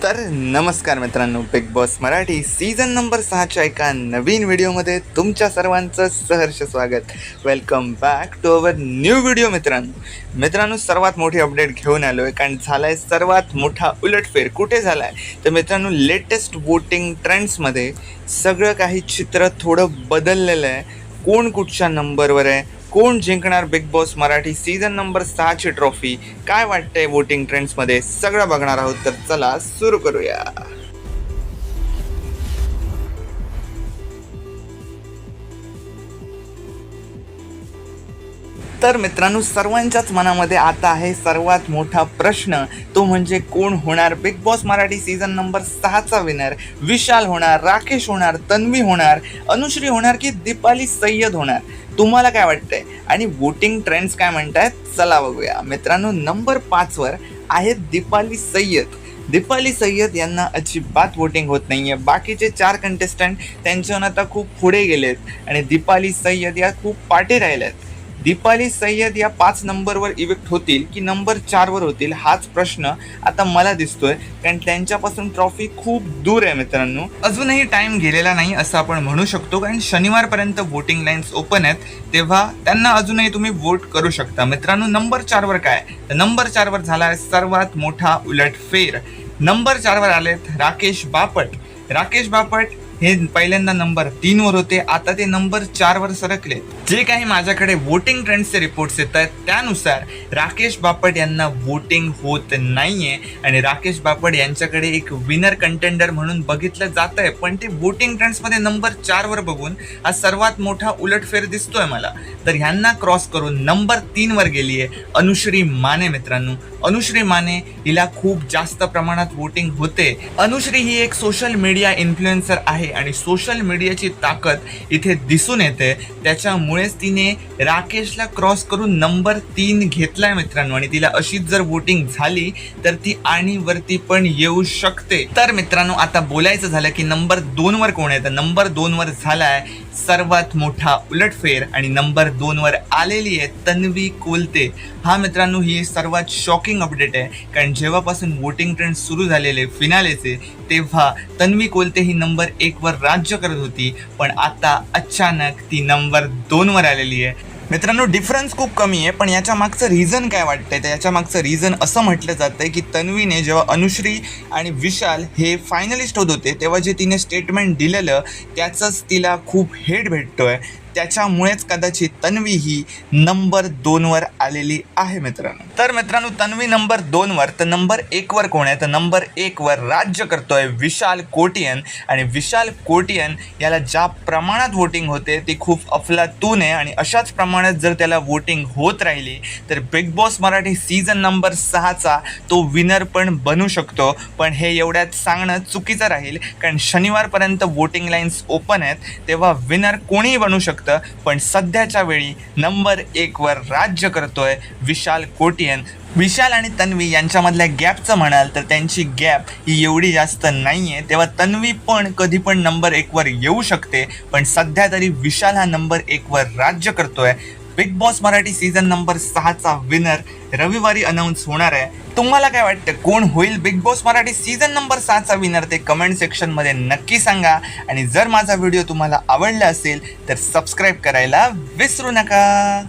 तर नमस्कार मित्रांनो, Bigg Boss Marathi season number 6च्या एका नवीन व्हिडिओमध्ये तुमच्या सर्वांचं सहर्ष स्वागत. Welcome back to our new video. मित्रांनो सर्वात मोठी अपडेट घेऊन आलो आहे, कारण झाला आहे सर्वात मोठा उलटफेर. कुठे झाला आहे तर मित्रांनो, लेटेस्ट वोटिंग ट्रेंड्समध्ये सगळं काही चित्र थोडं बदललेलं आहे. कोण कुठच्या नंबरवर आहे, कोण जिंकणार Bigg Boss Marathi season number 6ची ट्रॉफी, काय वाटतंय वोटिंग ट्रेंड्समध्ये, सगळं बघणार आहोत. तर चला सुरू करूया. तर मित्रांनो, सर्वांच्याच मनामध्ये आता आहे सर्वात मोठा प्रश्न, तो म्हणजे कोण होणार Bigg Boss Marathi season number 6चा विनर. विशाल होणार, राकेश होणार, तन्वी होणार, अनुश्री होणार की दीपाली सय्यद होणार? तुम्हाला काय वाटतंय आणि वोटिंग ट्रेंड्स काय म्हणतायत, चला बघूया. मित्रांनो, नंबर 5वर आहेत दीपाली सय्यद. दीपाली सय्यद यांना अजिबात वोटिंग होत नाही आहे. बाकीचे 4 कंटेस्टंट त्यांच्याहून आता खूप पुढे गेलेत आणि दीपाली सय्यद या खूप पाठी राहिल्यात. दीपाली सय्यद या 5 नंबरवर इविक्ट होतील की नंबर 4वर होतील, हाच प्रश्न आता मला दिसतोय, कारण त्यांच्यापासून ट्रॉफी खूप दूर आहे. मित्रांनो, अजूनही टाइम गेलेला नाही असं आपण म्हणू शकतो, कारण शनिवारपर्यंत वोटिंग लाईन्स ओपन आहेत, तेव्हा त्यांना अजूनही तुम्ही वोट करू शकता. मित्रांनो, नंबर 4वर काय तर नंबर 4वर झाला आहे सर्वात मोठा उलटफेर. नंबर 4वर आलेत राकेश बापट. राकेश बापट हे पहिल्यांदा नंबर 3वर होते, आता ते नंबर 4वर सरकले. जे काही माझ्याकडे वोटिंग ट्रेंड्सचे रिपोर्ट्स येत आहेत त्यानुसार राकेश बापट यांना वोटिंग होत नाहीये आणि राकेश बापट यांच्याकडे एक विनर कंटेंडर म्हणून बघितलं जात आहे. पण ते वोटिंग ट्रेंड्समध्ये नंबर 4वर बघून हा सर्वात मोठा उलटफेर दिसतोय मला. तर ह्यांना क्रॉस करून नंबर 3वर गेली आहे अनुश्री माने. मित्रांनो, अनुश्री माने हिला खूप जास्त प्रमाणात वोटिंग होते. अनुश्री ही एक सोशल मीडिया इन्फ्लुएन्सर आहे आणि सोशल मीडियाची ताकद इथे दिसून येते. त्याच्यामुळेच तिने राकेशला क्रॉस करून नंबर 3 घेतलाय मित्रांनो, आणि तिला अशीच जर वोटिंग झाली तर ती आणि वरती पण येऊ शकते. तर मित्रांनो, आता बोलायचं झालं की नंबर 2वर कोण आहे तर नंबर 2वर झालाय सर्वात मोठा उलटफेर आणि नंबर 2वर आलेली आहे तन्वी कोलते. हा मित्रांनो, ही सर्वात शॉकिंग अपडेट आहे, कारण जेव्हापासून वोटिंग ट्रेंड सुरू झालेले फिनालेचे तेव्हा तन्वी कोलते ही नंबर 1वर राज्य करत होती, पण आता अचानक ती नंबर 2वर आलेली आहे. मित्रांनो, डिफरन्स खूप कमी आहे, पण याच्या मागचं रिझन काय वाटतंय तर याच्या मागचं रिझन असं म्हटलं जातंय की तन्वीने जेव्हा अनुश्री आणि विशाल हे फायनलिस्ट होत होते तेव्हा जे तिने स्टेटमेंट दिलेलं त्याचंच तिला खूप हेट भेटतोय. त्याच्यामुळेच कदाचित तन्वी ही नंबर 2वर आलेली आहे मित्रांनो. तर मित्रांनो, तन्वी नंबर 2वर तर नंबर 1वर कोण आहे तर नंबर 1वर राज्य करतोय विशाल कोटियन. आणि विशाल कोटियन याला ज्या प्रमाणात वोटिंग होते ती खूप अफलातून आहे, आणि अशाच प्रमाणात जर त्याला वोटिंग होत राहिली तर Bigg Boss Marathi season number 6चा तो विनर पण बनू शकतो. पण हे एवढ्यात सांगणं चुकीचं राहील, कारण शनिवारपर्यंत वोटिंग लाईन्स ओपन आहेत, तेव्हा विनर कोणीही बनू शकतं. पण सध्याच्या वेळी नंबर 1वर राज्य करतोय विशाल कोटियन. विशाल आणि तन्वी यांच्यामधल्या गॅपचं म्हणाल तर त्यांची गॅप ही एवढी जास्त नाही आहे, तेव्हा तन्वी पण कधी पण नंबर 1वर येऊ शकते. पण सध्या तरी विशाल हा नंबर 1वर राज्य करतोय. Bigg Boss Marathi season number 6चा विनर रविवारी अनाऊन्स होणार आहे. तुम्हाला काय वाटतं, कोण होईल Bigg Boss Marathi season number 6चा विनर ते कमेंट सेक्शनमध्ये नक्की सांगा. आणि जर माझा व्हिडिओ तुम्हाला आवडला असेल तर सबस्क्राईब करायला विसरू नका.